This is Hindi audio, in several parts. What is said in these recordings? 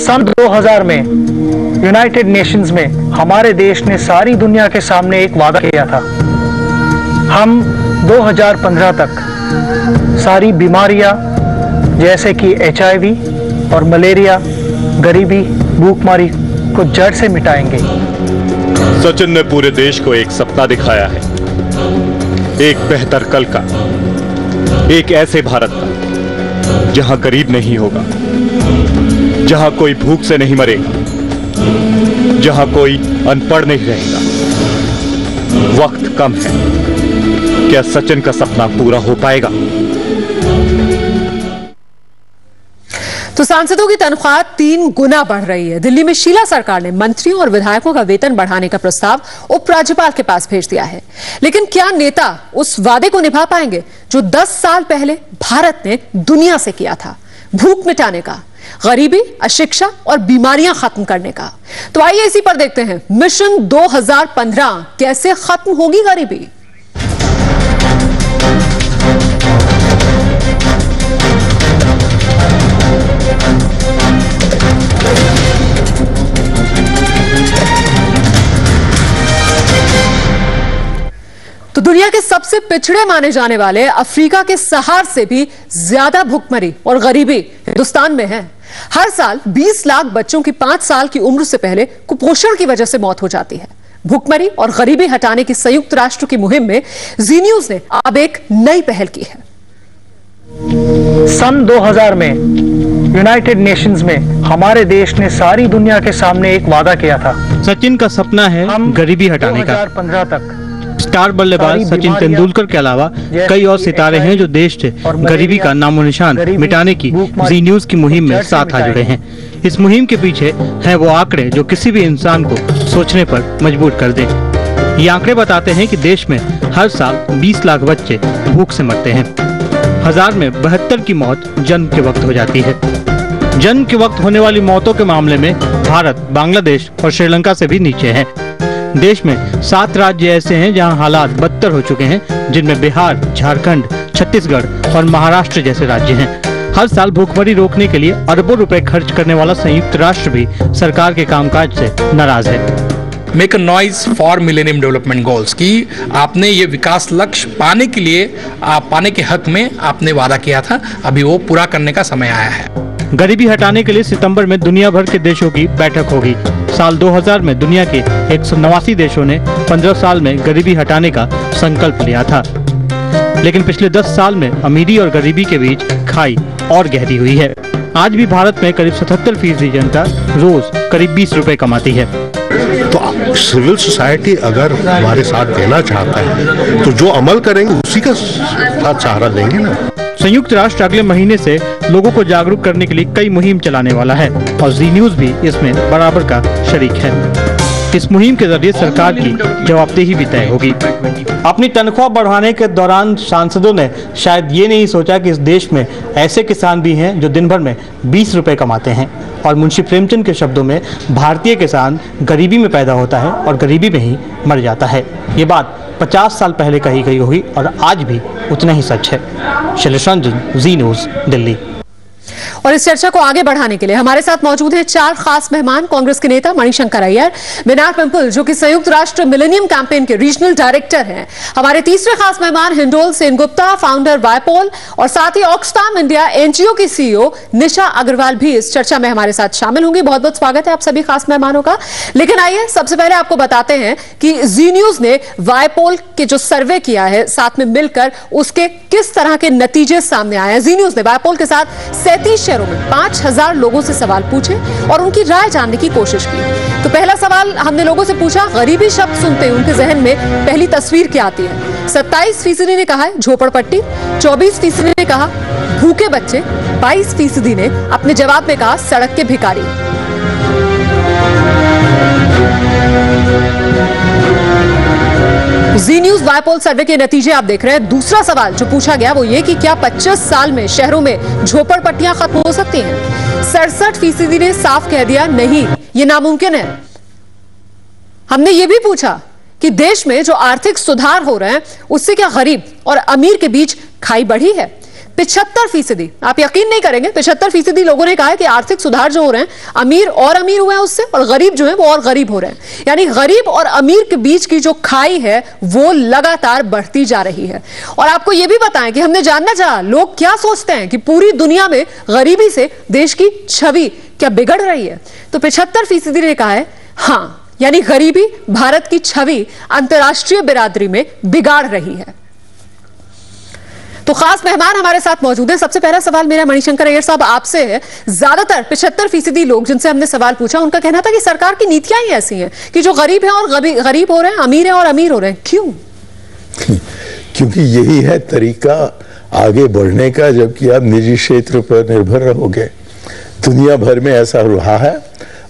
सन 2000 में यूनाइटेड नेशंस में हमारे देश ने सारी दुनिया के सामने एक वादा किया था। हम 2015 तक सारी बीमारियां जैसे कि HIV और मलेरिया, गरीबी, भूखमरी को जड़ से मिटाएंगे। सचिन ने पूरे देश को एक सपना दिखाया है, एक बेहतर कल का, एक ऐसे भारत का जहां गरीब नहीं होगा, जहां कोई भूख से नहीं मरेगा, जहां कोई अनपढ़ नहीं रहेगा। वक्त कम है, क्या सचिन का सपना पूरा हो पाएगा? तो सांसदों की तनख्वाह 3 गुना बढ़ रही है। दिल्ली में शीला सरकार ने मंत्रियों और विधायकों का वेतन बढ़ाने का प्रस्ताव उपराज्यपाल के पास भेज दिया है। लेकिन क्या नेता उस वादे को निभा पाएंगे जो 10 साल पहले भारत ने दुनिया से किया था? भूख मिटाने का, गरीबी, अशिक्षा और बीमारियां खत्म करने का। तो आइए इसी पर देखते हैं, मिशन 2015 कैसे खत्म होगी गरीबी। तो दुनिया के सबसे पिछड़े माने जाने वाले अफ्रीका के सहार से भी ज्यादा भूखमरी और गरीबी हिंदुस्तान में है। हर साल 20 लाख बच्चों की 5 साल की उम्र से पहले कुपोषण की वजह से मौत हो जाती है। भूखमरी और गरीबी हटाने की संयुक्त राष्ट्र की मुहिम में जी न्यूज ने अब एक नई पहल की है। सन 2000 में यूनाइटेड नेशंस में हमारे देश ने सारी दुनिया के सामने एक वादा किया था। सचिन का सपना है गरीबी हटाने का। 2015 तक स्टार बल्लेबाज सचिन तेंदुलकर के अलावा कई और सितारे हैं जो देश से गरीबी का नामो निशान मिटाने की जी न्यूज की मुहिम में साथ आ जुड़े हैं। इस मुहिम के पीछे हैं वो आंकड़े जो किसी भी इंसान को सोचने पर मजबूर कर दें। ये आंकड़े बताते हैं कि देश में हर साल 20 लाख बच्चे भूख से मरते हैं। 1000 में 72 की मौत जन्म के वक्त हो जाती है। जन्म के वक्त होने वाली मौतों के मामले में भारत, बांग्लादेश और श्रीलंका से भी नीचे है। देश में 7 राज्य ऐसे हैं जहां हालात बदतर हो चुके हैं, जिनमें बिहार, झारखंड, छत्तीसगढ़ और महाराष्ट्र जैसे राज्य हैं। हर साल भूखमरी रोकने के लिए अरबों रुपए खर्च करने वाला संयुक्त राष्ट्र भी सरकार के कामकाज से नाराज है। Make a noise for millennium development goals की आपने ये विकास लक्ष्य पाने के लिए, पाने के हक में आपने वादा किया था, अभी वो पूरा करने का समय आया है। गरीबी हटाने के लिए सितंबर में दुनिया भर के देशों की बैठक होगी। साल 2000 में दुनिया के 189 देशों ने 15 साल में गरीबी हटाने का संकल्प लिया था। लेकिन पिछले 10 साल में अमीरी और गरीबी के बीच खाई और गहरी हुई है। आज भी भारत में करीब 77% जनता रोज करीब 20 रुपए कमाती है। तो सिविल सोसाइटी अगर हमारे साथ देना चाहता है तो जो अमल करेंगे उसी का साथ सहारा देंगे ना। संयुक्त राष्ट्र अगले महीने से लोगों को जागरूक करने के लिए कई मुहिम चलाने वाला है और जी न्यूज भी इसमें बराबर का शरीक है। इस मुहिम के जरिए सरकार की जवाबदेही भी तय होगी। अपनी तनख्वाह बढ़ाने के दौरान सांसदों ने शायद ये नहीं सोचा कि इस देश में ऐसे किसान भी हैं जो दिन भर में 20 रुपए कमाते हैं। और मुंशी प्रेमचंद के शब्दों में, भारतीय किसान गरीबी में पैदा होता है और गरीबी में ही मर जाता है। ये बात 50 साल पहले कही गई होगी और आज भी उतना ही सच है। शैलेश रंजन, जी न्यूज, दिल्ली। और इस चर्चा को आगे बढ़ाने के लिए हमारे साथ मौजूद हैं 4 खास मेहमान। कांग्रेस के नेता मणिशंकर अय्यर, विनायक पिंपल जो कि संयुक्त राष्ट्र मिलेनियम कैंपेन के रीजनल डायरेक्टर हैं। हमारे तीसरे खास मेहमान हिंडोल सेनगुप्ता, फाउंडर वाइपोल, और साथ ही ऑक्सफैम इंडिया एनजीओ की सीईओ निशा अग्रवाल भी इस चर्चा में हमारे साथ शामिल होंगी। बहुत बहुत स्वागत है आप सभी खास मेहमानों का। लेकिन आइए सबसे पहले आपको बताते हैं कि जी न्यूज ने वाइपोल के जो सर्वे किया है साथ में मिलकर उसके किस तरह के नतीजे सामने आए हैं। जी न्यूज ने वाइपोल के साथ 37 शहरों में 5000 लोगों से सवाल पूछे और उनकी राय जानने की कोशिश की। तो पहला सवाल हमने लोगों से पूछा, गरीबी शब्द सुनते ही उनके जहन में पहली तस्वीर क्या आती है? 27% ने कहा है झोपड़पट्टी, 24% ने कहा भूखे बच्चे, 22% ने अपने जवाब में कहा सड़क के भिखारी। जी न्यूज वाइपोल सर्वे के नतीजे आप देख रहे हैं। दूसरा सवाल जो पूछा गया वो ये कि क्या 25 साल में शहरों में झोपड़पट्टियां खत्म हो सकती हैं? 67% ने साफ कह दिया नहीं, ये नामुमकिन है। हमने ये भी पूछा कि देश में जो आर्थिक सुधार हो रहे हैं उससे क्या गरीब और अमीर के बीच खाई बढ़ी है? 75%, आप यकीन नहीं करेंगे, 75% लोगों ने कहा है कि आर्थिक सुधार जो हो रहे हैं, अमीर और अमीर हुए हैं उससे, और गरीब जो है वो और गरीब हो रहे हैं। यानी गरीब और अमीर के बीच की जो खाई है वो लगातार बढ़ती जा रही है। और आपको यह भी बताएं कि हमने जानना चाहा लोग क्या सोचते हैं कि पूरी दुनिया में गरीबी से देश की छवि क्या बिगड़ रही है, तो 75% ने कहा है हां, यानी गरीबी भारत की छवि अंतर्राष्ट्रीय बिरादरी में बिगाड़ रही है। तो खास मेहमान हमारे साथ मौजूद है। सबसे पहला सवाल मेरा मणिशंकर अय्यर साहब आपसे है। ज्यादातर 75% लोग जिनसे हमने सवाल पूछा उनका कहना था कि सरकार की नीतियां ही ऐसी हैं कि जो गरीब है और गरीब हो रहे हैं, अमीर है और अमीर हो रहे हैं। क्यों? क्योंकि यही है तरीका आगे बढ़ने का, जबकि आप निजी क्षेत्र पर निर्भर रहोगे। दुनिया भर में ऐसा रहा है।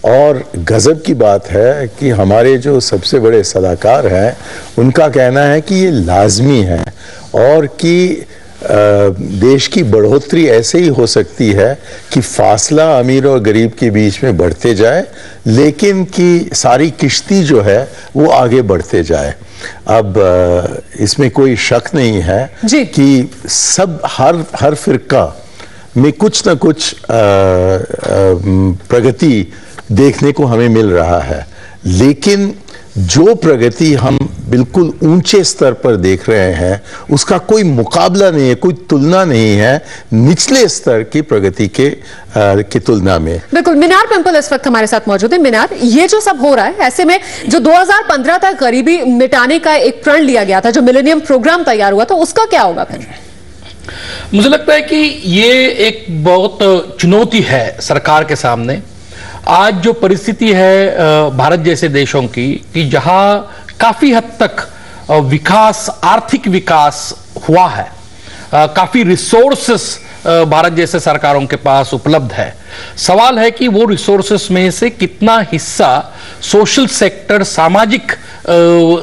और गजब की बात है कि हमारे जो सबसे बड़े सलाहकार हैं उनका कहना है कि ये लाजमी है और कि देश की बढ़ोतरी ऐसे ही हो सकती है कि फासला अमीर और गरीब के बीच में बढ़ते जाए, लेकिन कि सारी किश्ती जो है वो आगे बढ़ते जाए। अब इसमें कोई शक नहीं है कि सब हर फिरका में कुछ ना कुछ प्रगति देखने को हमें मिल रहा है, लेकिन जो प्रगति हम बिल्कुल ऊंचे स्तर पर देख रहे हैं उसका कोई मुकाबला नहीं है, कोई तुलना नहीं है निचले स्तर की प्रगति की तुलना में। बिल्कुल। मीनार पिंपल इस वक्त हमारे साथ मौजूद है। मीनार, ये जो सब हो रहा है, ऐसे में जो 2015 तक गरीबी मिटाने का एक प्रण लिया गया था, जो मिलेनियम प्रोग्राम तैयार हुआ था, उसका क्या होगा फिर? मुझे लगता है कि ये एक बहुत चुनौती है सरकार के सामने। आज जो परिस्थिति है भारत जैसे देशों की कि जहां काफी हद तक विकास, आर्थिक विकास हुआ है, काफी रिसोर्सेस भारत जैसे सरकारों के पास उपलब्ध है। सवाल है कि वो रिसोर्सेस में से कितना हिस्सा सोशल सेक्टर, सामाजिक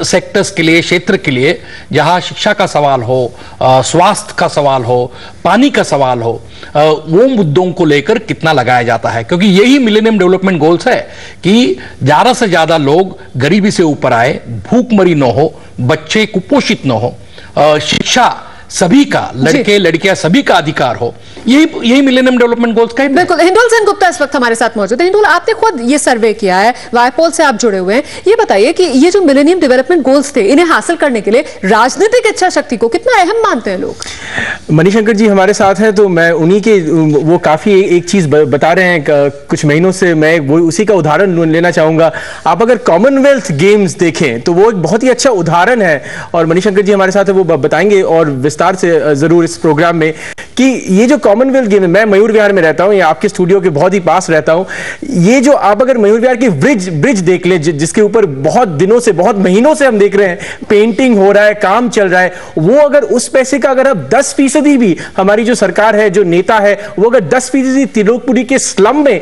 सेक्टर्स के लिए, क्षेत्र के लिए, जहां शिक्षा का सवाल हो, स्वास्थ्य का सवाल हो, पानी का सवाल हो, वो मुद्दों को लेकर कितना लगाया जाता है। क्योंकि यही मिलेनियम डेवलपमेंट गोल्स है कि ज्यादा से ज्यादा लोग गरीबी से ऊपर आए, भूखमरी न हो, बच्चे कुपोषित न हो, शिक्षा सभी का, लड़के लड़कियां सभी का अधिकार हो। यही मिलेनियम डेवलपमेंट गोल्स का है। बिल्कुल। हिंडोल सेन गुप्ता इस वक्त हमारे साथ मौजूद है। हिंडोल, आपने खुद ये सर्वे किया है, वाईपोल से आप जुड़े हुए हैं, ये बताइए कि ये जो मिलेनियम डेवलपमेंट गोल्स थे, इन्हें हासिल करने के लिए राजनीतिक इच्छा शक्ति को कितना अहम मानते हैं लोग? मणिशंकर जी हमारे साथ हैं, तो मैं उन्हीं के वो काफी एक चीज बता रहे हैं कुछ महीनों से, मैं वो उसी का उदाहरण लेना चाहूंगा। आप अगर कॉमनवेल्थ गेम्स देखें तो वो एक बहुत ही अच्छा उदाहरण है, और मणिशंकर जी हमारे साथ है, वो बताएंगे और विस्तार से जरूर इस प्रोग्राम में कि ये जो कॉमनवेल्थ गेम है, मैं मयूर विहार में रहता हूं, ये आपके स्टूडियो के बहुत ही पास रहता हूं। ये जो आप अगर मयूर विहार की ब्रिज देख ले, जिसके ऊपर बहुत दिनों से, बहुत महीनों से हम देख रहे हैं पेंटिंग हो रहा है, काम चल रहा है, वो अगर उस पैसे का अगर अब 10% भी हमारी जो सरकार है, जो नेता है, वो अगर 10% त्रिलोकपुरी के स्लम में